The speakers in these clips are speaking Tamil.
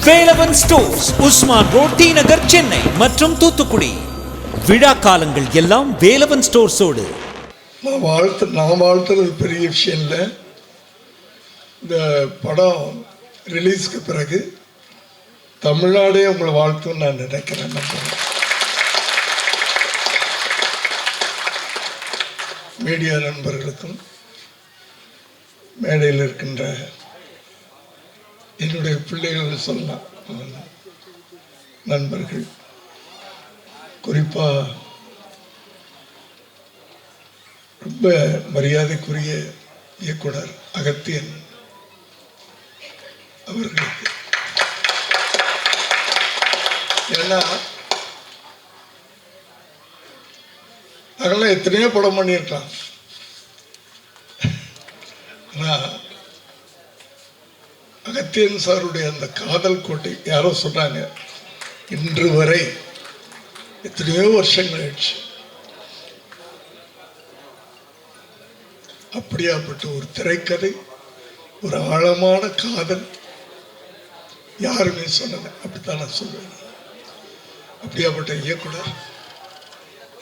Velavan stores, Usman road, T Nagar, Chennai மற்றும் தூத்துக்குடி. விழா காலங்கள் எல்லாம் வேலவன் ஸ்டோர்ஸோடு. நான் வாழ்த்துறது பெரிய விஷயம் இல்லை. இந்த படம் ரிலீஸ்க்கு பிறகு தமிழ்நாடே உங்களை வாழ்த்துன்னு நான் நினைக்கிறேன். மீடியா நண்பர்களுக்கும் மேடையில் இருக்கின்ற என்னுடைய பிள்ளைகள் சொல்லலாம், நண்பர்கள், குறிப்பாக ரொம்ப மரியாதைக்குரிய இயக்குனர் அகத்தியன் அவர்களுக்கு. ஏன்னா நாங்களாம் எத்தனையோ படம் பண்ணியிருக்கலாம். ஆனால் அகத்தியன் சாருடைய அந்த காதல் கோட்டை, யாரோ சொன்னாங்க, இன்று வரை எத்தனையோ வருஷங்கள் ஆயிடுச்சு, அப்படியாப்பட்ட ஒரு திரைக்கதை, ஒரு ஆழமான காதல் யாருமே சொன்னல. அப்படித்தான் நான் சொல்லுவேன். அப்படியாப்பட்ட இயக்குனர்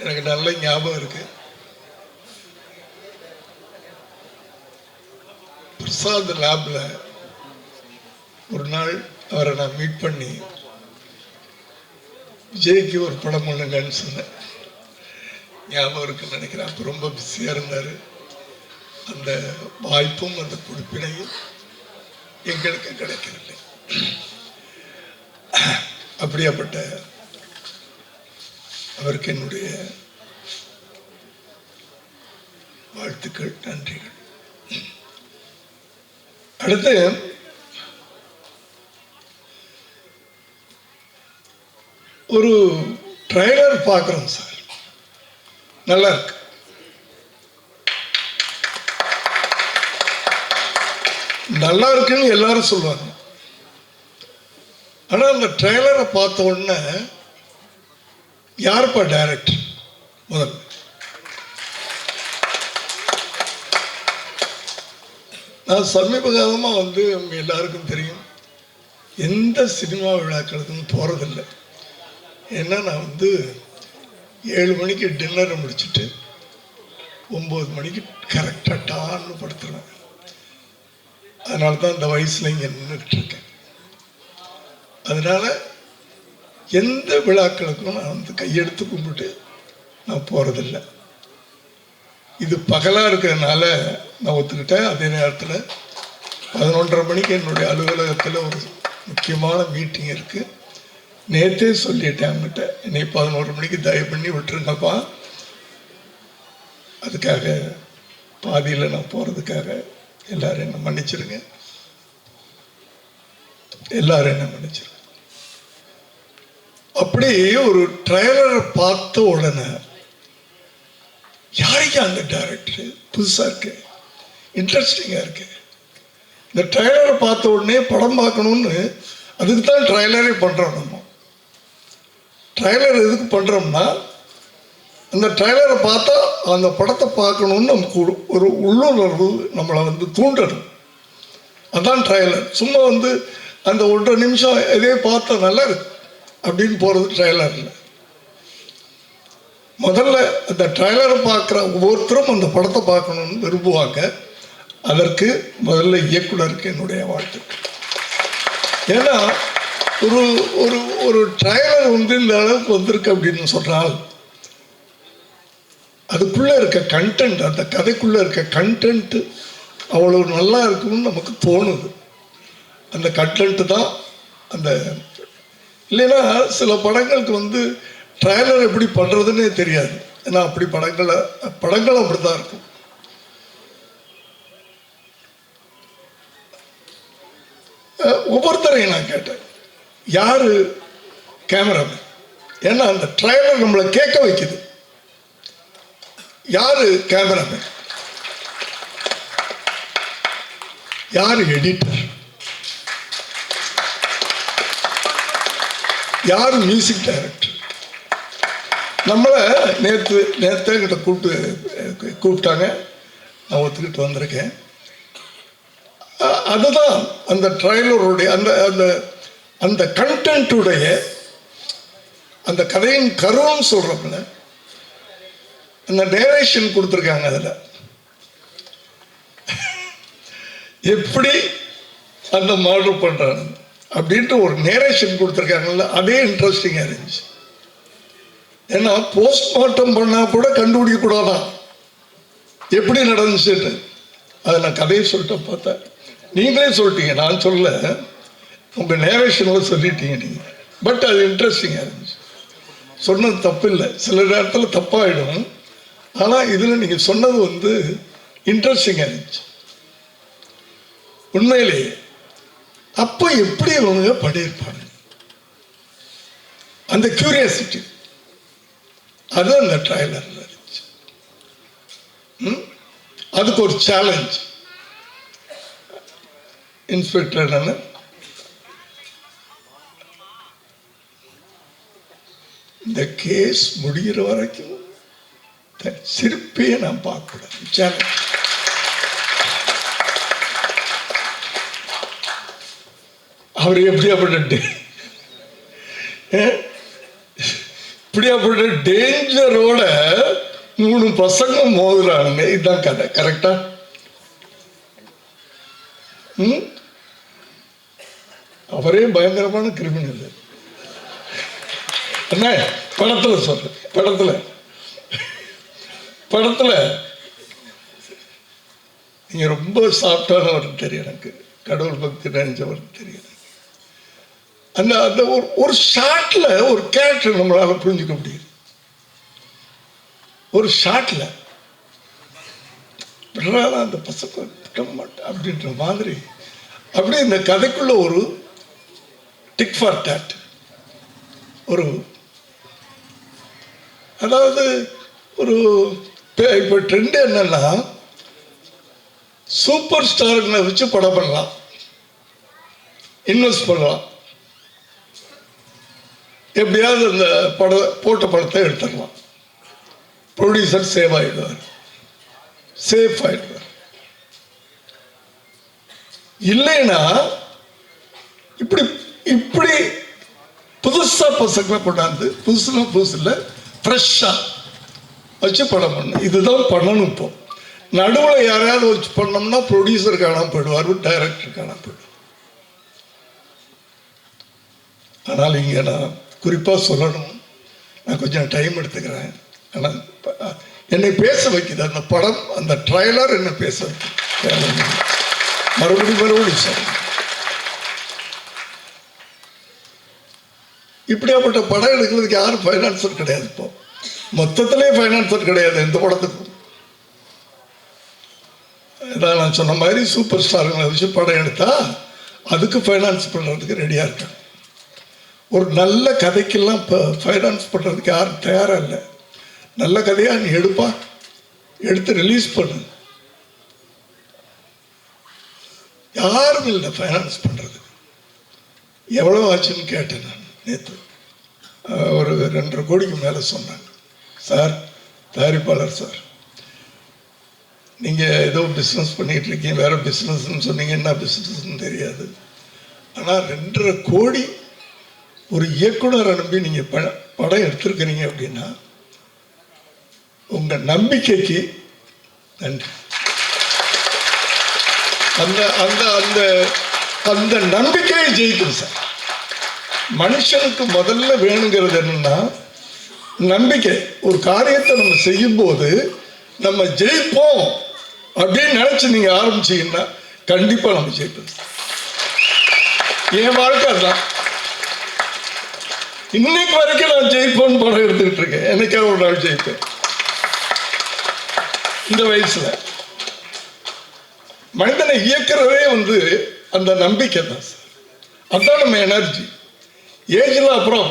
எனக்கு நல்ல ஞாபகம் இருக்கு. பிரசாத் லேப்ல ஒரு நாள் அவரை நான் மீட் பண்ணி விஜய்க்கு ஒரு படம் பண்ணுங்கன்னு சொன்னேன். ஞாபகம் இருக்குன்னு நினைக்கிறேன். அப்போ ரொம்ப பிஸியாக இருந்தார். அந்த வாய்ப்பும் அந்த குறிப்பினையும் எங்களுக்கு கிடைக்கவில்லை. அப்படியாப்பட்ட அவருக்கு என்னுடைய வாழ்த்துக்கள், நன்றிகள். அடுத்து ஒரு ட்ரைலர் பார்க்குறோம் சார், நல்லா இருக்கு. நல்லா இருக்குன்னு எல்லாரும் சொல்லுவாங்க. ஆனால் அந்த ட்ரெய்லரை பார்த்த உடனே யாருப்பா டைரக்டர்? முதல்ல நான் சமீப காலமாக உங்க எல்லாருக்கும் தெரியும், எந்த சினிமா விழாக்களுக்கும் போகிறதில்லை. ஏன்னா நான் 7 மணிக்கு டின்னரை முடிச்சுட்டு 9 மணிக்கு கரெக்டாக டான்னு படுத்துருவேன். அதனால தான் இந்த வயசில் இங்கே நின்றுட்டு இருக்கேன். அதனால எந்த விழாக்களுக்கும் நான் கையெடுத்து கும்பிட்டு நான் போகிறதில்லை. இது பகலாக இருக்கிறதுனால நான் ஒத்துக்கிட்டேன். அதே நேரத்தில் 11:30 மணிக்கு என்னுடைய அலுவலகத்தில் ஒரு முக்கியமான மீட்டிங் இருக்குது. நேற்றே சொல்லிட்டேன் அவங்ககிட்ட, என்னை 11 மணிக்கு தயவு பண்ணி விட்டுருங்கப்பா, அதுக்காக பாதியில் நான் போகிறதுக்காக எல்லாரும் என்ன மன்னிச்சிருங்க, எல்லாரும் என்ன மன்னிச்சிருங்க. அப்படி ஒரு ட்ரைலரை பார்த்த உடனே யாருக்கு அந்த டைரக்டர் புதுசாக இருக்கு, இன்ட்ரெஸ்டிங்காக இருக்கு. இந்த ட்ரைலரை பார்த்த உடனே படம் பார்க்கணும்னு, அதுக்கு தான் ட்ரைலரே பண்ணுறோம். நம்ம ட்ரைலர் எதுக்கு பண்ணுறோம்னா, அந்த ட்ரைலரை பார்த்தா அந்த படத்தை பார்க்கணுன்னு நமக்கு ஒரு உள்ளுணர்வு நம்மளை தூண்டணும். அதான் ட்ரைலர். சும்மா அந்த 1.5 நிமிஷம் இதே பார்த்தா நல்லா இருக்கு அப்படின்னு போகிறது ட்ரைலர் இல்லை. முதல்ல அந்த ட்ரைலரை பார்க்குற ஒவ்வொருத்தரும் அந்த படத்தை பார்க்கணுன்னு விரும்புவாங்க. அதற்கு முதல்ல இயக்குனருக்கு என்னுடைய வாழ்த்துக்கள். ஏன்னா ஒரு ஒரு ஒரு ட்ரைலர் இந்த அளவுக்கு வந்திருக்கு அப்படின்னு சொன்னால், அதுக்குள்ளே இருக்க கண்டென்ட், அந்த கதைக்குள்ளே இருக்க கண்டென்ட்டு அவ்வளோ நல்லா இருக்குன்னு நமக்கு தோணுது. அந்த கண்டென்ட்டு தான் அந்த, இல்லைன்னா சில படங்களுக்கு ட்ரைலர் எப்படி பண்ணுறதுன்னே தெரியாது. ஏன்னா அப்படி படங்கள் அப்படி தான் இருக்கும். ஒவ்வொருத்தரையும் நான் கேட்டேன், யார் கேமராமேன்? ஏன்னா அந்த ட்ரைலர் நம்மளை கேட்க வைக்குது. யார் கேமராமேன்? யார் எடிட்டர்? யார் மியூசிக் டைரக்டர்? நம்மளை நேற்று கிட்ட கூப்பிட்டாங்க, நான் ஒத்துக்கிட்டு வந்திருக்கேன். அதுதான் அந்த ட்ரைலருடைய அந்த அந்த அந்த கண்டென்ட்டுடைய அந்த கதையின் கருவம் சொல்கிறப்பல அந்த நேரேஷன் கொடுத்துருக்காங்க. அதில் எப்படி அந்த மாடல் பண்ணுறாங்க அப்படின்ட்டு ஒரு நேரேஷன் கொடுத்துருக்காங்கல்ல, அதே இன்ட்ரெஸ்டிங்காக இருந்துச்சு. ஏன்னா போஸ்ட்மார்ட்டம் பண்ணால் கூட கண்டுபிடிக்க கூடாதான் எப்படி நடந்துச்சுன்னு. அதை நான் கதையை சொல்லிட்டு பார்த்தேன். நீங்களே சொல்லிட்டீங்க, நான் சொல்ல, உங்கள் நேரேஷனில் சொல்லிட்டீங்க நீங்கள். பட் அது இன்ட்ரெஸ்டிங்காக இருந்துச்சு. சொன்னது தப்பு இல்லை, சில நேரத்தில் தப்பாகிடும். ஆனால் இதில் நீங்கள் சொன்னது வந்து இன்ட்ரெஸ்டிங்காக இருந்துச்சு உண்மையிலேயே. அப்போ எப்படி அவங்க பண்ணியிருப்பாங்க அந்த கியூரியாசிட்டி, அது அந்த ட்ரைலரில் இருந்துச்சு. அதுக்கு ஒரு சேலஞ்ச். இன்ஸ்பெக்டர் என்னன்னு இந்த கேஸ் முடிகிற வரைக்கும் சிரிப்பையே நான் பார்க்கக்கூடாது. சேலஞ்ச். அவர் எப்படியாப்பட்ட இப்படியாப்பட்ட டேஞ்சரோட 3 பசங்க மோதுறாங்க. இதுதான் கதை. கரெக்டா? அவரே பயங்கரமான கிரிமினல். என்ன படத்துல சொல்ற, படத்துல நீங்க ரொம்ப சாஃப்டானவர் தெரியும் எனக்கு, கடவுள் பக்தி நினைச்சவர் தெரியும். அந்த அந்த ஒரு ஷாட்ல ஒரு கேரக்டர் நம்மளால புரிஞ்சுக்க முடியுது. ஒரு ஷாட்ல அந்த பசங்க அப்படின்ற மாதிரி அப்படியே இந்த கதைக்குள்ள ஒரு டிக் ஃபார் டேட், ஒரு அதாவது ஒரு இப்போ ட்ரெண்ட் என்னன்னா சூப்பர் ஸ்டார்களை வச்சு படம் பண்ணலாம், இன்வெஸ்ட் பண்ணலாம், எப்படியாவது அந்த போட்ட படத்தை எடுத்துடலாம், ப்ரொடியூசர் சேவ் ஆகிடுவார், சேஃப் ஆகிடுவார். இல்லைன்னா இப்படி இப்படி புதுசா பசங்களை கொண்டாந்து புதுசுல ஃப்ரெஷ்ஷா வச்சு படம் பண்ணணும். இதுதான் பண்ணணும். இப்போ நடுவில் யாரையாவது வச்சு பண்ணோம்னா ப்ரொடியூசர் காணாம போயிடுவார், டைரக்டர் காணாம போயிடுவார். ஆனால் இங்கே நான் குறிப்பாக சொல்லணும், நான் கொஞ்சம் டைம் எடுத்துக்கிறேன். ஆனால் என்னை பேச வைக்குது அந்த படம், அந்த ட்ரைலர் என்னை பேச வைக்குது. மறுபடியும் சார், இப்படியாப்பட்ட படம் எடுக்கிறதுக்கு யாரும் ஃபைனான்சர் கிடையாது. இப்போ மொத்தத்திலே ஃபைனான்சர் கிடையாது எந்த படத்துக்கும். இதான் நான் சொன்ன மாதிரி சூப்பர் ஸ்டாருங்களை வச்சு படம் எடுத்தா அதுக்கு ஃபைனான்ஸ் பண்ணுறதுக்கு ரெடியாக இருக்காங்க. ஒரு நல்ல கதைக்கெல்லாம் இப்போ ஃபைனான்ஸ் பண்ணுறதுக்கு யாரும் தயாராக இல்லை. நல்ல கதையாக நீ எடுப்பா, எடுத்து ரிலீஸ் பண்ணு, யாரும் இல்லை ஃபைனான்ஸ் பண்ணுறதுக்கு. எவ்வளோ ஆச்சுன்னு கேட்டேன் நான் நேற்று. ஒரு 2.5 கோடிக்கு மேலே சொன்னாங்க. சார், தயாரிப்பாளர் சார், நீங்கள் ஏதோ பிஸ்னஸ் பண்ணிகிட்டு இருக்கீங்க, வேறு பிஸ்னஸ்ன்னு சொன்னீங்க, என்ன பிஸ்னஸ்ன்னு தெரியாது. ஆனால் 2.5 கோடி ஒரு இயக்குனர் அனுப்பி நீங்கள் படம் எடுத்திருக்கிறீங்க அப்படின்னா உங்கள் நம்பிக்கைக்கு நன்றி. அந்த அந்த அந்த அந்த நம்பிக்கையை ஜெயிக்கும் சார். மனுஷனுக்கு முதல்ல வேணுங்கிறது என்னன்னா நம்பிக்கை. ஒரு காரியத்தை நம்ம செய்யும் போது நம்ம ஜெயிப்போம் அப்படின்னு நினைச்சு நீங்க ஆரம்பிச்சீங்கன்னா கண்டிப்பா நம்ம ஜெயிப்போம். என் வாழ்க்கை அதுதான். இன்னைக்கு வரைக்கும் நான் ஜெயிப்போன்னு படம் எடுத்துக்கிட்டு இருக்கேன். என்னைக்கா ஒரு நாள் ஜெயிப்பேன். இந்த வயசுல மனிதனை இயக்கிறதே அந்த நம்பிக்கை தான் சார். அதுதான் நம்ம எனர்ஜி. ஏஜ்லாம் அப்புறம்,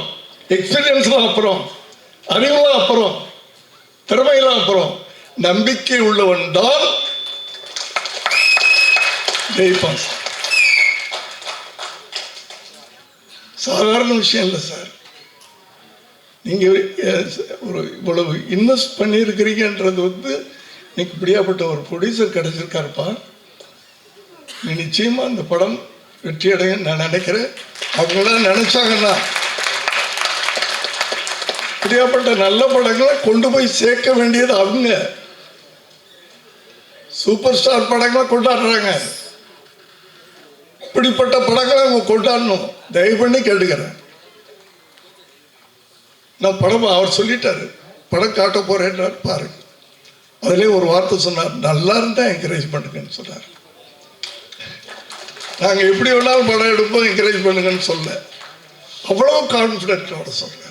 எக்ஸ்பீரியன்ஸ்லாம் அப்புறம், அறிவுலாம் அப்புறம், திறமையெல்லாம் அப்புறம், நம்பிக்கை உள்ளவன் தான் ஜெயிப்பான். சாதாரண விஷயம் இல்லை சார். நீங்க ஒரு இவ்வளவு இன்வெஸ்ட் பண்ணியிருக்கிறீங்கன்றது இன்னைக்கு இப்படியாப்பட்ட ஒரு ப்ரொடியூசர் கிடைச்சிருக்காருப்பா. நீ நிச்சயமா இந்த படம் வெற்றி அடையும் நான் நினைக்கிறேன். அவங்களாம் நினைச்சாங்கன்னா இப்படியாப்பட்ட நல்ல படங்களை கொண்டு போய் சேர்க்க வேண்டியது அவங்க. சூப்பர் ஸ்டார் படங்களை கொண்டாடுறாங்க, இப்படிப்பட்ட படங்களை அவங்க கொண்டாடணும். தயவு பண்ணி கேட்டுக்கிறேன். நான் படம் அவர் சொல்லிட்டாரு, படம் காட்ட போறேன்றார் பாருங்க. அதிலே ஒரு வார்த்தை சொன்னார், நல்லா இருந்தா என்கரேஜ் பண்ணுங்கன்னு சொன்னார். நாங்க எப்படி வேணாலும் படம் எடுப்போம், என்கரேஜ் பண்ணுங்கன்னு சொல்ல, அவ்வளோ கான்ஃபிடென்ட்டோட சொல்றேன்.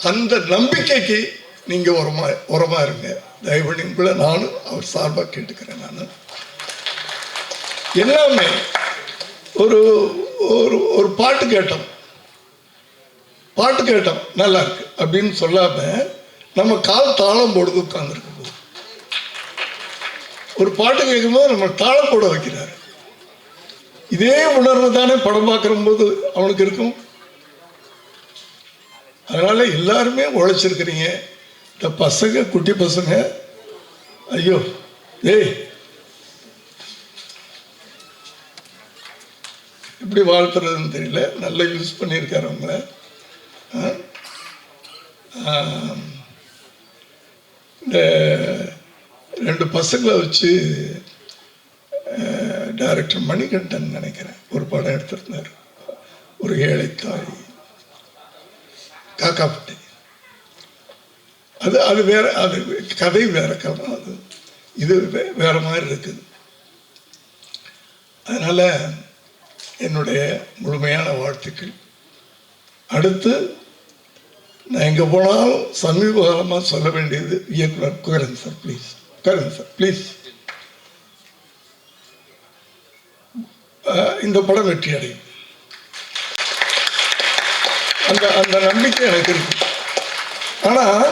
அந்த நம்பிக்கைக்கு நீங்க உரமா இருங்க. தயவு பண்ணி உங்களை நானும் அவர் சார்பாக கேட்டுக்கிறேன். நான் எல்லாமே ஒரு ஒரு பாட்டு கேட்டோம் நல்லா இருக்கு அப்படின்னு சொல்லாம நம்ம கால் தாளம் போடுது உட்கார்ந்துருக்கும் போது, ஒரு பாட்டு கேட்கும்போது நம்ம தாளம் போட வைக்கிறாரு. இதே உணர்வு தானே படம் பார்க்கிற போது அவனுக்கு இருக்கும். அதனால எல்லாருமே உழைச்சிருக்கிறீங்க. இந்த பசங்க, குட்டி பசங்க, ஐயோ ஏய் எப்படி வாழ்த்துறதுன்னு தெரியல, நல்லா யூஸ் பண்ணியிருக்காரு அவங்கள. இந்த 2 பசங்களை வச்சு டைரக்டர் மணிகண்டன் நினைக்கிறேன் ஒரு படம் எடுத்திருந்தார், ஒரு ஏழைத்தாய், காக்காப்பட்டி. அது வேற, அது கதை வேற கதை, அது இது வேற மாதிரி இருக்குது. அதனால என்னுடைய முழுமையான வாழ்த்துக்கள். அடுத்து நான் எங்கே போனாலும் சமீப காலமாக சொல்ல வேண்டியது இயக்குனர் குகரன் சார், ப்ளீஸ் குகரன் சார் ப்ளீஸ், இந்த படம் வெற்றி அடையும். அந்த நம்பிக்கை எனக்கு இருக்கு. ஆனால்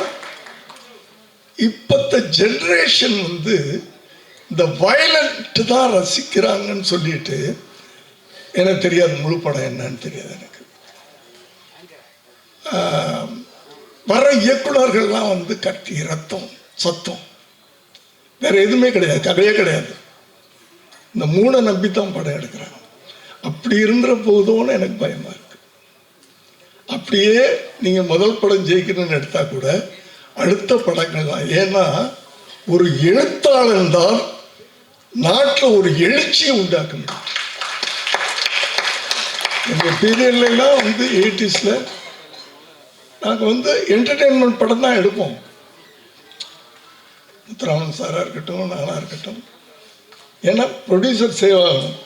இப்பத்த ஜென்ரேஷன் இந்த வயலண்ட் தான் ரசிக்கிறாங்கன்னு சொல்லிட்டு, எனக்கு தெரியாது முழு படம் என்னன்னு தெரியாது எனக்கு. வர இயக்குனர்கள்லாம் கத்தி ரத்தம் சத்தம் வேற எதுவுமே கிடையாது, கதையே கிடையாது. இந்த 3 நம்பித்தான் படம் எடுக்கிறாங்க. அப்படி இருந்த போதும்னு எனக்கு பயமா இருக்கு. அப்படியே நீங்க முதல் படம் ஜெயிக்கணும்னு எடுத்தா கூட அடுத்த படங்கள் தான். ஏன்னா ஒரு எழுத்தாளன் தான் நாட்டில் ஒரு எழுச்சியை உண்டாக்க முடியும். எங்க பீரியட்லாம் 80s நாங்கள் என்டர்டெயின்மெண்ட் படம் தான் எடுப்போம். முத்துராமன் சாரா இருக்கட்டும், நானா இருக்கட்டும், ஏன்னா ப்ரொடியூசர் சேவ் ஆகணும்.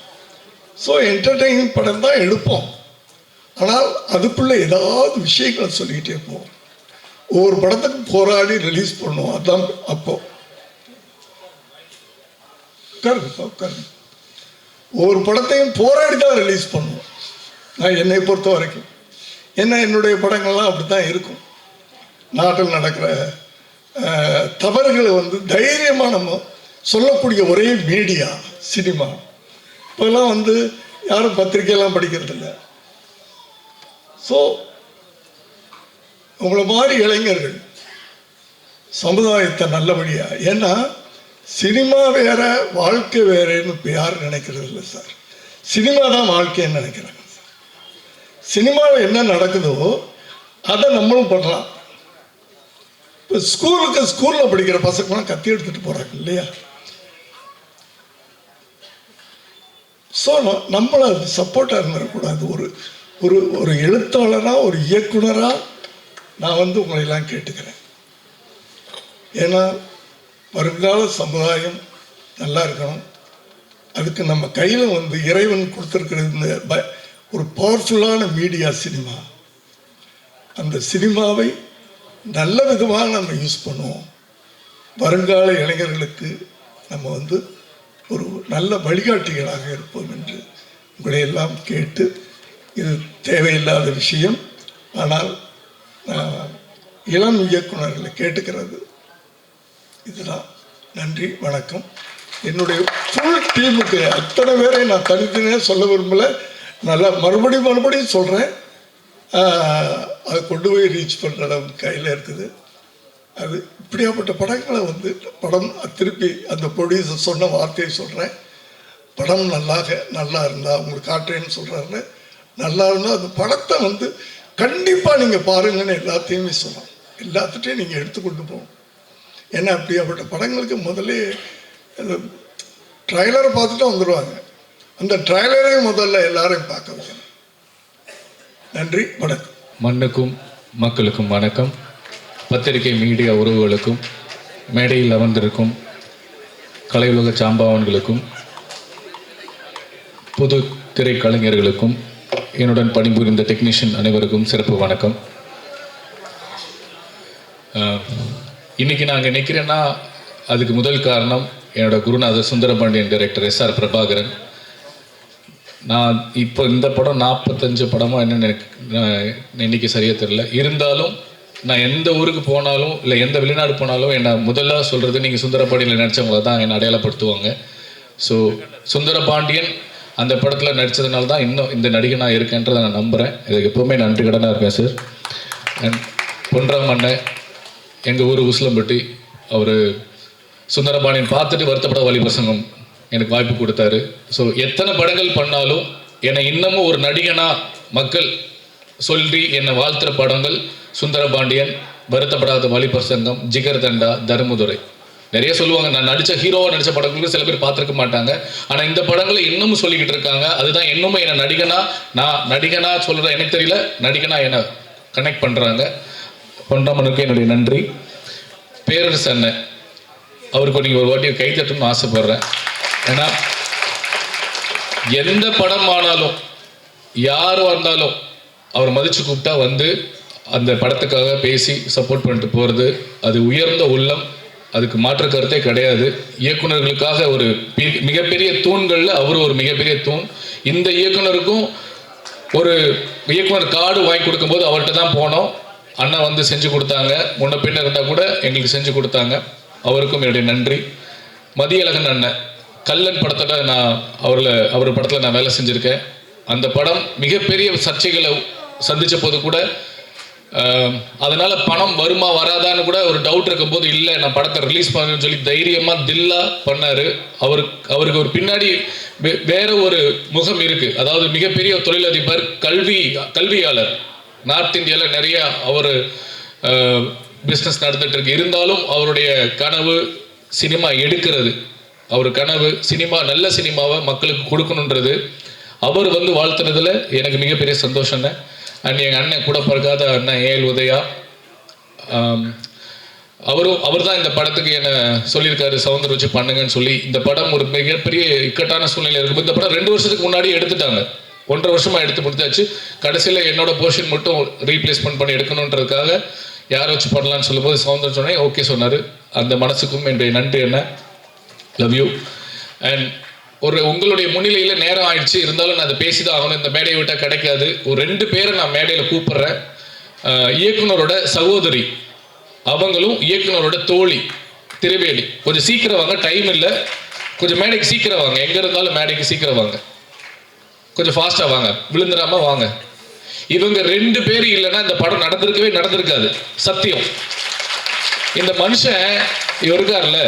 ஸோ என்டர்டெயின்மெண்ட் படம் தான் எடுப்போம். ஆனால் அதுக்குள்ள ஏதாவது விஷயங்களை சொல்லிக்கிட்டே போவோம். ஒவ்வொரு படத்துக்கு போராடி ரிலீஸ் பண்ணுவோம். அதான் அப்போ ஒவ்வொரு படத்தையும் போராடி தான் ரிலீஸ் பண்ணுவோம். நான் என்னை பொறுத்த வரைக்கும் என்னுடைய படங்கள்லாம் அப்படித்தான் இருக்கும். நாட்டில் நடக்கிற தவறுகளை தைரியமாக நம்ம சொல்லக்கூடிய ஒரே மீடியா சினிமா. இப்போல்லாம் யாரும் பத்திரிகையெல்லாம் படிக்கிறது இல்லை. ஸோ உங்களை மாதிரி இளைஞர்கள் சமுதாயத்தை நல்லபடியா, ஏன்னா சினிமா வேற வாழ்க்கை வேறேன்னு இப்போ யாரும் நினைக்கிறது இல்லை சார். சினிமா தான் வாழ்க்கைன்னு நினைக்கிறாங்க சார். சினிமாவில் என்ன நடக்குதோ அதை நம்மளும் பண்ணலாம். இப்போ ஸ்கூலில் படிக்கிற பசங்களாம் கத்தி எடுத்துட்டு போறாங்க இல்லையா? ஸோ நம்மள சப்போர்ட்டாக இருந்துடக்கூடாது. ஒரு எழுத்தாளராக, ஒரு இயக்குனராக நான் உங்களை எல்லாம் கேட்டுக்கிறேன். ஏன்னா வருங்கால சமுதாயம் நல்லா இருக்கணும். அதுக்கு நம்ம கையில் இறைவன் கொடுத்துருக்கிறது இந்த ஒரு பவர்ஃபுல்லான மீடியா சினிமா. அந்த சினிமாவை நல்ல விதமாக நம்ம யூஸ் பண்ணுவோம். வருங்கால இளைஞர்களுக்கு நம்ம ஒரு நல்ல வழிகாட்டிகளாக இருப்போம் என்று உங்களை எல்லாம் கேட்டு, இது தேவையில்லாத விஷயம், ஆனால் இளம் இயக்குனர்களை கேட்டுக்கிறது இதுதான். நன்றி, வணக்கம். என்னுடைய ஃபுல் டீமுக்கு அத்தனை பேரை நான் தனித்தனியாக சொல்ல விரும்பலை. நல்லா மறுபடியும் சொல்கிறேன். அதை கொண்டு போய் ரீச் பண்ணுற அளவுக்கு கையில் இருக்குது. அது இப்படியாப்பட்ட படங்களை படம் திருப்பி அந்த ப்ரொடியூசர் சொன்ன வார்த்தையை சொல்கிறேன். படம் நல்லா இருந்தால் உங்களுக்கு காட்டுறேன்னு சொல்கிறாரு. நல்லா இருந்தால் அந்த படத்தை வந்து கண்டிப்பாக நீங்கள் பாருங்கன்னு எல்லாத்தையுமே சொல்லலாம். எல்லாத்துட்டையும் நீங்கள் எடுத்துக்கொண்டு போகணும். ஏன்னா அப்படியாப்பட்ட படங்களுக்கு முதல்ல அந்த ட்ரைலரை பார்த்துட்டு வந்துடுவாங்க. அந்த ட்ரைலரே முதல்ல எல்லாரையும் பார்க்க வைக்கணும். நன்றி, வணக்கம். மண்ணுக்கும் மக்களுக்கும் வணக்கம். பத்திரிகை மீடியா உறவுகளுக்கும் மேடையில் அமர்ந்திருக்கும் கலையுலக சாம்பாவன்களுக்கும் பொது திரைக்கலைஞர்களுக்கும் என்னுடன் பணிபுரிந்த டெக்னீஷியன் அனைவருக்கும் சிறப்பு வணக்கம். இன்றைக்கி நான் அங்கே நிற்கிறேன்னா அதுக்கு முதல் காரணம் என்னோட குருநாதர் சுந்தரபாண்டியன் டைரக்டர் SR பிரபாகரன். நான் இப்போ இந்த படம் 45 படமாக என்னென்னு எனக்கு இன்றைக்கி சரியாக தெரில. இருந்தாலும் நான் எந்த ஊருக்கு போனாலும் இல்லை எந்த வெளிநாடு போனாலும் என்னை முதல்ல சொல்கிறது நீங்கள் சுந்தரபாண்டியனில் நடித்தவங்கள தான் என்னை அடையாளப்படுத்துவாங்க. ஸோ சுந்தரபாண்டியன் அந்த படத்தில் நடித்ததுனால தான் இன்னும் இந்த நடிகனாக இருக்கேன்றதை நான் நம்புகிறேன். இதுக்கு எப்போவுமே நன்றி கடனாக இருக்கேன் சார். அண்ட் பொன்ராம் அண்ணன் எங்கள் ஊர் உசிலம்பட்டி, அவர் சுந்தரபாண்டியன் பார்த்துட்டு வருத்தப்பட வழிபசங்கம் எனக்கு வாய்ப்பு கொடுத்தாரு. ஸோ எத்தனை படங்கள் பண்ணாலும் என்னை இன்னமும் ஒரு நடிகனாக மக்கள் சொல்லி என்னை வாழ்த்துற படங்கள் சுந்தரபாண்டியன், வருத்தப்படாத வழிபசங்கம், ஜிகர் தண்டா, தர்மதுரை. நிறைய சொல்லுவாங்க, நான் நடித்த ஹீரோவாக நடித்த படங்களுக்கு சில பேர் பார்த்துருக்க மாட்டாங்க. ஆனால் இந்த படங்களை இன்னமும் சொல்லிக்கிட்டு இருக்காங்க. அதுதான் இன்னமும் என்னை நான் நடிகனா சொல்கிறேன். எனக்கு தெரியல, நடிகனா என்னை கனெக்ட் பண்ணுறாங்க. பொன்ராமனுக்கு என்னுடைய நன்றி. பேரரசு அண்ணன், அவருக்கு நீங்கள் ஒரு வாட்டி கை தட்டணும்னு ஆசைப்படுறேன். ஏன்னா எந்த படம் ஆனாலும் யார் வந்தாலும் அவர் மதித்து கூப்பிட்டா வந்து அந்த படத்துக்காக பேசி சப்போர்ட் பண்ணிட்டு போகிறது அது உயர்ந்த உள்ளம். அதுக்கு மாற்று கருத்தே கிடையாது. இயக்குநர்களுக்காக ஒரு மிகப்பெரிய தூண்களில் அவர் ஒரு மிகப்பெரிய தூண். இந்த இயக்குனருக்கும் ஒரு இயக்குனர் கார்டு வாங்கி கொடுக்கும்போது அவர்கிட்ட தான் போனோம். அண்ணா வந்து செஞ்சு கொடுத்தாங்க. முன்ன பின்ன இருந்தால் கூட எங்களுக்கு செஞ்சு கொடுத்தாங்க. அவருக்கும் என்னுடைய நன்றி. மதியழகன் அண்ணன், கல்லன் படத்தில் நான் அவர் படத்தில் நான் வேலை செஞ்சுருக்கேன். அந்த படம் மிகப்பெரிய சர்ச்சைகளை சந்தித்த போது கூட அதனால் பணம் வருமா வராதான்னு கூட ஒரு டவுட் இருக்கும்போது இல்லை நான் படத்தை ரிலீஸ் பண்ணுன்னு சொல்லி தைரியமாக தில்லா பண்ணார். அவருக்கு ஒரு பின்னாடி வேற ஒரு முகம் இருக்குது. அதாவது மிகப்பெரிய தொழிலதிபர், கல்வியாளர். நார்த் இந்தியாவில் நிறைய அவர் பிஸ்னஸ் நடந்துட்டு இருக்கு. இருந்தாலும் அவருடைய கனவு சினிமா எடுக்கிறது. அவர் கனவு சினிமா, நல்ல சினிமாவை மக்களுக்கு கொடுக்கணுன்றது. அவர் வந்து வாழ்த்துறதுல எனக்கு மிகப்பெரிய சந்தோஷங்க. அண்ட் எங்கள் அண்ணன் கூட பிறக்காத அண்ணன் ஏஎல் உதயா, அவர் தான் இந்த படத்துக்கு என்னை சொல்லியிருக்காரு சவுந்தர் வச்சு பண்ணுங்கன்னு சொல்லி. இந்த படம் ஒரு மிகப்பெரிய இக்கட்டான சூழ்நிலை இருக்கும். இந்த படம் 2 வருஷத்துக்கு முன்னாடி எடுத்துட்டாங்க. 1.5 வருஷமாக எடுத்து முடித்தாச்சு. கடைசியில் என்னோட போர்ஷன் மட்டும் ரீப்ளேஸ்மெண்ட் பண்ணி எடுக்கணுன்றதுக்காக யாரை வச்சு பண்ணலான்னு சொல்லும்போது சவுந்தர் சொன்னேன், ஓகே சொன்னார். அந்த மனசுக்கும் என்னுடைய நன்றி. என்ன லவ் யூ. அண்ட் உங்களுடைய முன்னிலையில் நேரம் ஆயிடுச்சு, இருந்தாலும் நான் அதை பேசி தான் ஆகணும். இந்த மேடையை விட்டால் கிடைக்காது. ஒரு 2 பேரை நான் மேடையில் கூப்பிட்றேன். இயக்குனரோட சகோதரி, அவங்களும் இயக்குனரோட தோழி திரிவேணி. கொஞ்சம் சீக்கிரம் வாங்க, டைம் இல்லை. கொஞ்சம் மேடைக்கு சீக்கிரம் வாங்க. எங்கே இருந்தாலும் மேடைக்கு சீக்கிரம் வாங்க. கொஞ்சம் ஃபாஸ்ட்டாக வாங்க, விழுந்துடாமல் வாங்க. இவங்க 2 பேர் இல்லைன்னா இந்த படம் நடந்திருக்காது. சத்தியம். இந்த மனுஷன் இருக்கார்ல,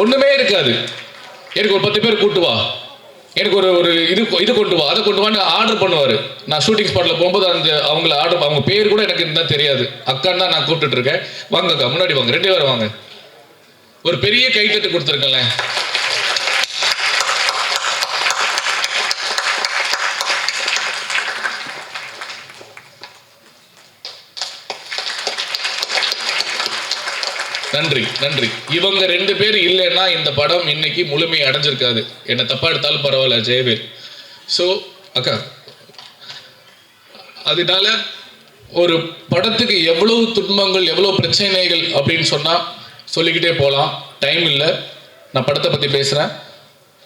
ஒன்றுமே இருக்காது. எனக்கு ஒரு 10 பேர் கூட்டு வா, எனக்கு ஒரு இது கொண்டு வா, அதை கொண்டு வான்னு ஆர்டர் பண்ணுவார். நான் ஷூட்டிங் ஸ்பாட்டில் போகும்போது அவங்க பேர் கூட எனக்கு இன்னும் தெரியாது. அக்கான்னு தான் நான் கூப்பிட்டுட்டு இருக்கேன். வாங்க அக்கா, முன்னாடி வாங்க, 2 பேரும் வாங்க. ஒரு பெரிய கைத்தட்டு கொடுத்துருக்கேன். நன்றி. இவங்க 2 பேர் இல்லைன்னா இந்த படம் இன்னைக்கு முழுமையை அடைஞ்சிருக்காது. என்னை தப்பா எடுத்தாலும் பரவாயில்ல, ஜெயவேல். ஸோ அக்கா, அதனால ஒரு படத்துக்கு எவ்வளவு துன்பங்கள், எவ்வளவு பிரச்சனைகள் அப்படின்னு சொல்லிக்கிட்டே போகலாம். டைம் இல்லை. நான் படத்தை பற்றி பேசுகிறேன்.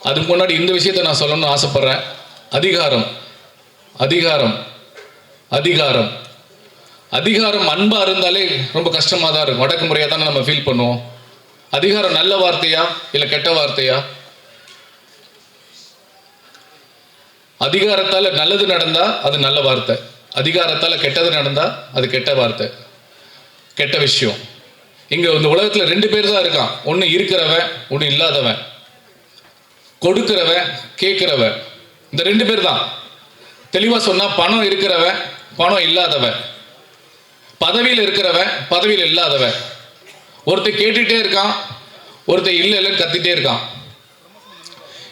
அதுக்கு முன்னாடி இந்த விஷயத்தை நான் சொல்லணும்னு ஆசைப்படுறேன். அதிகாரம் அன்பா இருந்தாலே ரொம்ப கஷ்டமாக தான் இருக்கும். அடக்குமுறையாக தானே நம்ம ஃபீல் பண்ணுவோம். அதிகாரம் நல்ல வார்த்தையா இல்லை கெட்ட வார்த்தையா? அதிகாரத்தால் நல்லது நடந்தா அது நல்ல வார்த்தை, அதிகாரத்தால் கெட்டது நடந்தா அது கெட்ட வார்த்தை, கெட்ட விஷயம். இங்க இந்த உலகத்துல 2 பேர் தான் இருக்கான். ஒன்று இருக்கிறவன், ஒன்று இல்லாதவன். கொடுக்கிறவன், கேட்கிறவன். இந்த 2 பேர் தான். தெளிவாக சொன்னால் பணம் இருக்கிறவன் பணம் இல்லாதவன், பதவியில் இருக்கிறவன் பதவியில் இல்லாதவன், ஒருத்தர் கேட்டுகிட்டே இருக்கான், ஒருத்தர் இல்லை இல்லைன்னு கத்திட்டே இருக்கான்.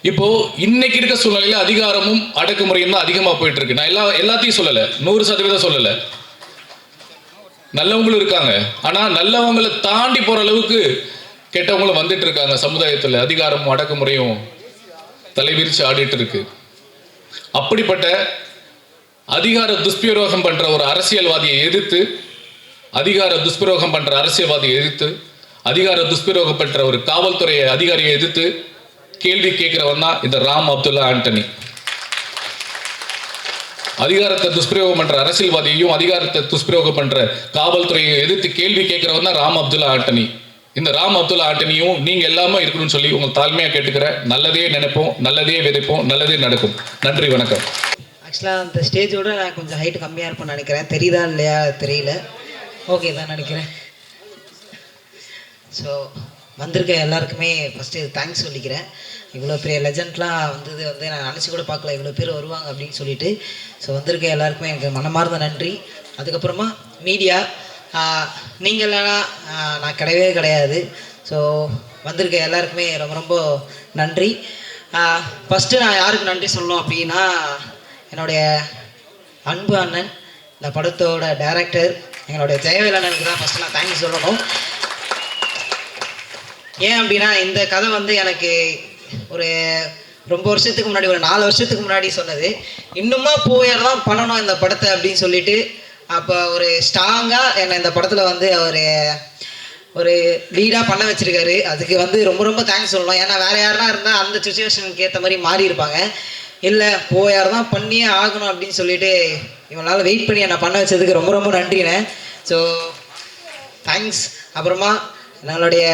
இப்போ இன்னைக்கு இருக்க சூழ்நிலையில் அதிகாரமும் அடக்குமுறையும் தான் அதிகமாக போயிட்டு இருக்கு. நான் எல்லாத்தையும் சொல்லலை, 100% சொல்லலை. நல்லவங்களும் இருக்காங்க, ஆனால் நல்லவங்களை தாண்டி போகிற அளவுக்கு கெட்டவங்களும் வந்துட்டு இருக்காங்க. சமுதாயத்தில் அதிகாரமும் அடக்குமுறையும் தலைவிரிச்சு ஆடிட்டு இருக்கு. அப்படிப்பட்ட அதிகார துஷ்பிரயோகம் பண்ற ஒரு அரசியல்வாதியை எதிர்த்து, அதிகார துஷ்பிரயோகம் பண்ற அரசியல்வாதியை எதிர்த்து, அதிகார துஷ்பிரயோகம் பண்ற ஒரு காவல்துறை அதிகாரியை எதிர்த்து கேள்வி கேட்கிறவன் தான் இந்த ராம் அப்துல்லா ஆண்டனி. அதிகாரத்தை துஷ்பிரயோகம் பண்ற அரசியல்வாதியையும் அதிகாரத்தை துஷ்பிரயோகம் பண்ற காவல்துறையை எதிர்த்து கேள்வி கேட்கிறவன் தான் ராம் அப்துல்லா ஆண்டனி. இந்த ராம் அப்துல்லா ஆண்டனியும் நீங்க எல்லாமே இருக்கணும்னு சொல்லி உங்க தாழ்மையா கேட்டுக்கிறேன். நல்லதே நினைப்போம், நல்லதே விதைப்போம், நல்லதே நடக்கும். நன்றி, வணக்கம். ஆக்சுவலாக அந்த ஸ்டேஜோட நான் கொஞ்சம் ஹைட் கம்மியாக இருப்பேன்னு நினைக்கிறேன். தெரியுதா இல்லையா தெரியல. ஓகே தான் நினைக்கிறேன். ஸோ வந்திருக்க எல்லாருக்குமே ஃபஸ்ட்டு தேங்க்ஸ் சொல்லிக்கிறேன். இவ்வளோ பெரிய லெஜண்ட்லாம் வந்தது நான் நினச்சி கூட பார்க்கல, இவ்வளோ பேர் வருவாங்க அப்படின்னு சொல்லிட்டு. ஸோ வந்திருக்க எல்லாருக்குமே எனக்கு மனமார்ந்த நன்றி. அதுக்கப்புறமா மீடியா, நீங்கள் இல்லைனா நான் கிடையவே கிடையாது. ஸோ வந்திருக்க எல்லாருக்குமே ரொம்ப ரொம்ப நன்றி. ஃபஸ்ட்டு நான் யாருக்கு நன்றி சொல்லணும் அப்படின்னா, என்னுடைய அன்பு அண்ணன், இந்த படத்தோட டைரக்டர் எங்களுடைய ஜெயவேல் அண்ணனுக்கு தான் ஃபஸ்ட்டு நான் தேங்க்ஸ் சொல்லணும். ஏன் அப்படின்னா இந்த கதை எனக்கு ஒரு ரொம்ப வருஷத்துக்கு முன்னாடி, ஒரு 4 வருஷத்துக்கு முன்னாடி சொன்னது. இன்னுமா போயார் தான் பண்ணணும் இந்த படத்தை அப்படின்னு சொல்லிட்டு, அப்போ ஒரு ஸ்ட்ராங்காக என்னை இந்த படத்தில் ஒரு லீடாக பண்ண வச்சுருக்காரு. அதுக்கு ரொம்ப ரொம்ப தேங்க்ஸ் சொல்லணும். ஏன்னா வேறு யாருனா இருந்தால் அந்த சுச்சுவேஷனுக்கு ஏற்ற மாதிரி மாறி இருப்பாங்க. இல்லை போயார் தான் பண்ணியே ஆகணும் அப்படின்னு சொல்லிட்டு இவனால் வெயிட் பண்ணி என்னை பண்ண வச்சதுக்கு ரொம்ப ரொம்ப நன்றிண்ணே. So thanks. அப்புறமா நம்மளுடைய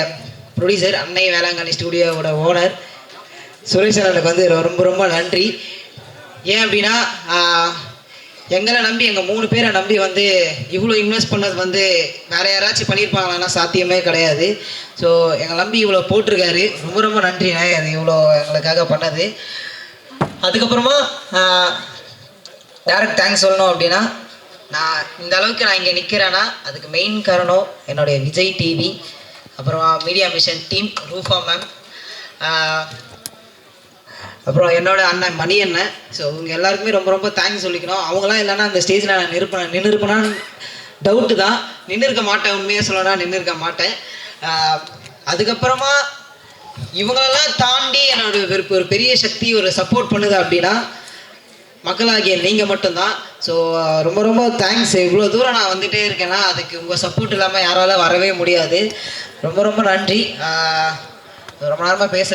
ப்ரொடியூசர் அன்னை வேளாங்கண்ணி ஸ்டூடியோவோட ஓனர் சுரேஷ் அண்ணனுக்கு ரொம்ப ரொம்ப நன்றி. ஏன் அப்படின்னா எங்களை நம்பி, எங்கள் 3 பேரை நம்பி இவ்வளோ இன்வெஸ்ட் பண்ணது வேறு யாராச்சும் பண்ணியிருப்பாங்களான்னா சாத்தியமே கிடையாது. ஸோ எங்களை நம்பி இவ்வளோ போட்டிருக்காரு. ரொம்ப ரொம்ப நன்றிண்ணே, அது இவ்வளோ எங்களுக்காக பண்ணது. அதுக்கப்புறமா டேரக்ட் தேங்க்ஸ் சொல்லணும் அப்படின்னா, நான் இந்த அளவுக்கு நான் இங்கே நிற்கிறேன்னா அதுக்கு மெயின் காரணம் என்னுடைய விஜய் டிவி, அப்புறம் மீடியா மிஷன் டீம், ரூஃபா மேம், அப்புறம் என்னோட அண்ணன் மணி அண்ணன். ஸோ இவங்க எல்லாருக்குமே ரொம்ப ரொம்ப தேங்க்ஸ் சொல்லிக்கணும். அவங்களாம் இல்லைன்னா அந்த ஸ்டேஜில் நான் நின்றுருப்பேனான்னு டவுட்டு தான். நின்று இருக்க மாட்டேன், உண்மையாக சொல்லணும்னா நின்று இருக்க மாட்டேன். அதுக்கப்புறமா இவங்களெல்லாம் தாண்டி என்னோட ஒரு பெரிய சக்தி ஒரு சப்போர்ட் பண்ணுது அப்படின்னா மக்களாகிய நீங்கள் மட்டும்தான். ஸோ ரொம்ப ரொம்ப தேங்க்ஸ். இவ்வளோ தூரம் நான் வந்துகிட்டே இருக்கேன்னா அதுக்கு உங்கள் சப்போர்ட் இல்லாமல் யாரால வரவே முடியாது. ரொம்ப ரொம்ப நன்றி. ரொம்ப நேரமாக பேச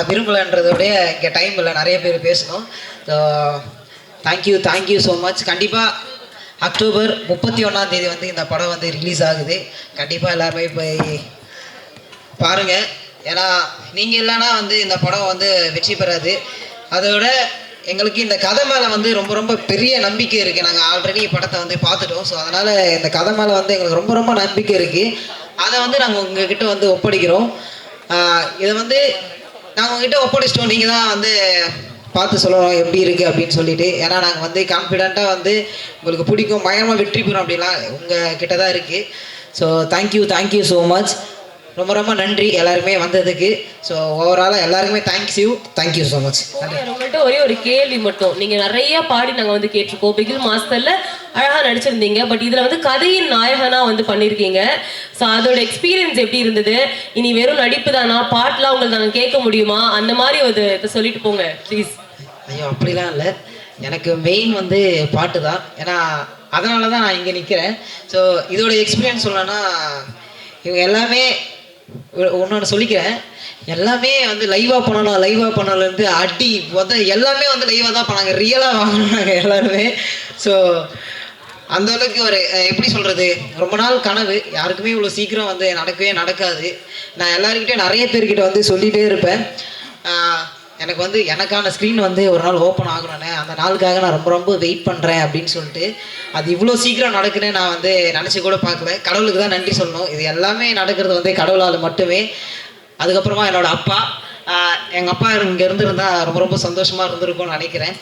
விரும்பலைன்றதோடைய இங்கே டைம் இல்லை, நிறைய பேர் பேசணும். So thank you so much. கண்டிப்பாக அக்டோபர் 31 இந்த படம் ரிலீஸ் ஆகுது. கண்டிப்பாக எல்லாருமே போய் பாருங்கள். ஏன்னா நீங்கள் இல்லைன்னா இந்த படம் வெற்றி பெறாது. அதோட எங்களுக்கு இந்த கதை மேலே ரொம்ப ரொம்ப பெரிய நம்பிக்கை இருக்குது. நாங்கள் ஆல்ரெடி படத்தை பார்த்துட்டோம். ஸோ அதனால் இந்த கதை மேலே எங்களுக்கு ரொம்ப ரொம்ப நம்பிக்கை இருக்குது. அதை நாங்கள் உங்ககிட்ட ஒப்படைக்கிறோம். இதை நாங்கள் உங்ககிட்ட ஒப்படைச்சிட்டோம். நீங்கள் தான் பார்த்து சொல்லணும் எப்படி இருக்குது அப்படின்னு சொல்லிட்டு. ஏன்னா நாங்கள் கான்ஃபிடெண்ட்டாக உங்களுக்கு பிடிக்கும், பயமாக வெற்றி பெறும் அப்படிலாம் உங்கள் கிட்ட தான் இருக்குது. So thank you so much. ரொம்ப ரொம்ப நன்றி எல்லாருமே வந்ததுக்கு. ஸோ ஓவராலாக எல்லாருக்குமே தேங்க்யூ ஸோ மச். உங்கள்கிட்ட ஒரே ஒரு கேள்வி மட்டும். நீங்கள் நிறைய பாடி நாங்கள் கேட்டிருக்கோம். பிகில் மாஸ்டரில் அழகாக நடிச்சிருந்தீங்க. பட் இதில் கதையின் நாயகனாக பண்ணியிருக்கீங்க. ஸோ அதோட எக்ஸ்பீரியன்ஸ் எப்படி இருந்தது? இனி வெறும் நடிப்பு தானா? பாட்டெலாம் உங்களுக்கு நாங்கள் கேட்க முடியுமா? அந்த மாதிரி ஒரு இதை சொல்லிட்டு போங்க ப்ளீஸ். ஐயோ அப்படிலாம் இல்லை, எனக்கு மெயின் பாட்டு தான். ஏன்னா அதனால தான் நான் இங்கே நிற்கிறேன். ஸோ இதோட எக்ஸ்பீரியன்ஸ் சொல்லணும்னா, இவங்க எல்லாமே ஒன்று சொல்லிக்கிறேன், எல்லாமே லைவாக பண்ணணும்லேருந்து அடி எல்லாமே லைவாக தான் பண்ணாங்க, ரியலாக வாங்கினாங்க எல்லாருமே. ஸோ அந்த அளவுக்கு ஒரு எப்படி சொல்கிறது, ரொம்ப நாள் கனவு. யாருக்குமே இவ்வளோ சீக்கிரம் நடக்கவே நடக்காது. நான் எல்லாருக்கிட்டையும் நிறைய பேர்கிட்ட சொல்லிகிட்டே இருப்பேன், எனக்கு எனக்கான ஸ்க்ரீன் ஒரு நாள் ஓப்பன் ஆகணும்னே, அந்த நாளுக்காக நான் ரொம்ப ரொம்ப வெயிட் பண்ணுறேன் அப்படின்னு சொல்லிட்டு. அது இவ்வளோ சீக்கிரம் நடக்குன்னு நான் நினச்சி கூட பார்க்கல. கடவுளுக்கு தான் நன்றி சொல்லணும். இது எல்லாமே நடக்கிறது கடவுளால் மட்டுமே. அதுக்கப்புறமா என்னோடய அப்பா, எங்கள் அப்பா இங்கே இருந்திருந்தால் ரொம்ப ரொம்ப சந்தோஷமாக இருந்திருக்கும்னு நினைக்கிறேன்.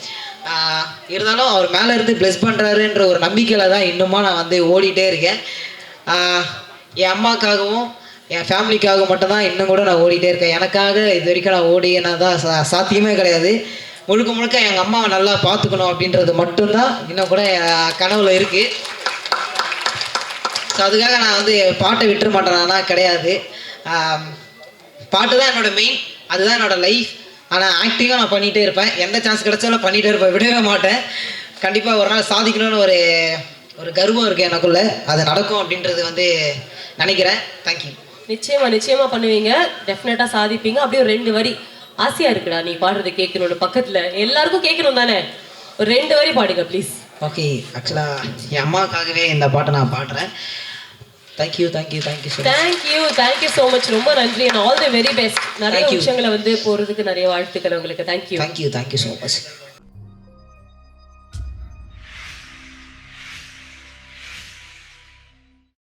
இருந்தாலும் அவர் மேலே இருந்து ப்ளெஸ் பண்ணுறாருன்ற ஒரு நம்பிக்கையில் தான் இன்னுமா நான் வந்து ஓடிட்டே இருக்கேன். என் அம்மாக்காகவும் என் ஃபேமிலிக்காகவும் மட்டும்தான் இன்னும் கூட நான் ஓடிட்டே இருக்கேன். எனக்காக இது வரைக்கும் நான் ஓடினா தான் சாத்தியமே கிடையாது. முழுக்க முழுக்க எங்கள் அம்மாவை நல்லா பார்த்துக்கணும் அப்படின்றது மட்டும்தான் இன்னும் கூட என் கனவுல இருக்குது. ஸோ அதுக்காக நான் வந்து பாட்டை விட்டுற மாட்டேனா கிடையாது. பாட்டு தான் என்னோடய மெயின், அதுதான் என்னோடய லைஃப். ஆனால் ஆக்டிங்காக நான் பண்ணிகிட்டே இருப்பேன். எந்த சான்ஸ் கிடைச்சாலும் பண்ணிகிட்டே இருப்பேன், விடவே மாட்டேன். கண்டிப்பாக ஒரு நாள் சாதிக்கணும்னு ஒரு கர்வம் இருக்குது எனக்குள்ளே. அது நடக்கும் அப்படின்றது வந்து நினைக்கிறேன். தேங்க்யூ. நிச்சயமா பண்ணுவீங்க, டெஃபினட்டாக சாதிப்பீங்க. அப்படியே ஒரு 2 வரி ஆசையாக இருக்குடா நீ பாடுறதை கேட்கணும்னு, பக்கத்தில் எல்லாருக்கும் கேட்கணும் தானே, ஒரு 2 வரி பாடுங்க ப்ளீஸ். ஓகே, ஆக்சுவலாக என் அம்மாவுக்காகவே இந்த பாட்டை நான் பாடுறேன். Thank you so much. ரொம்ப நன்றி and all the very best. நிறைய விஷயங்களை வந்து போகிறதுக்கு நிறைய வாழ்த்துக்கள் உங்களுக்கு. Thank you so much.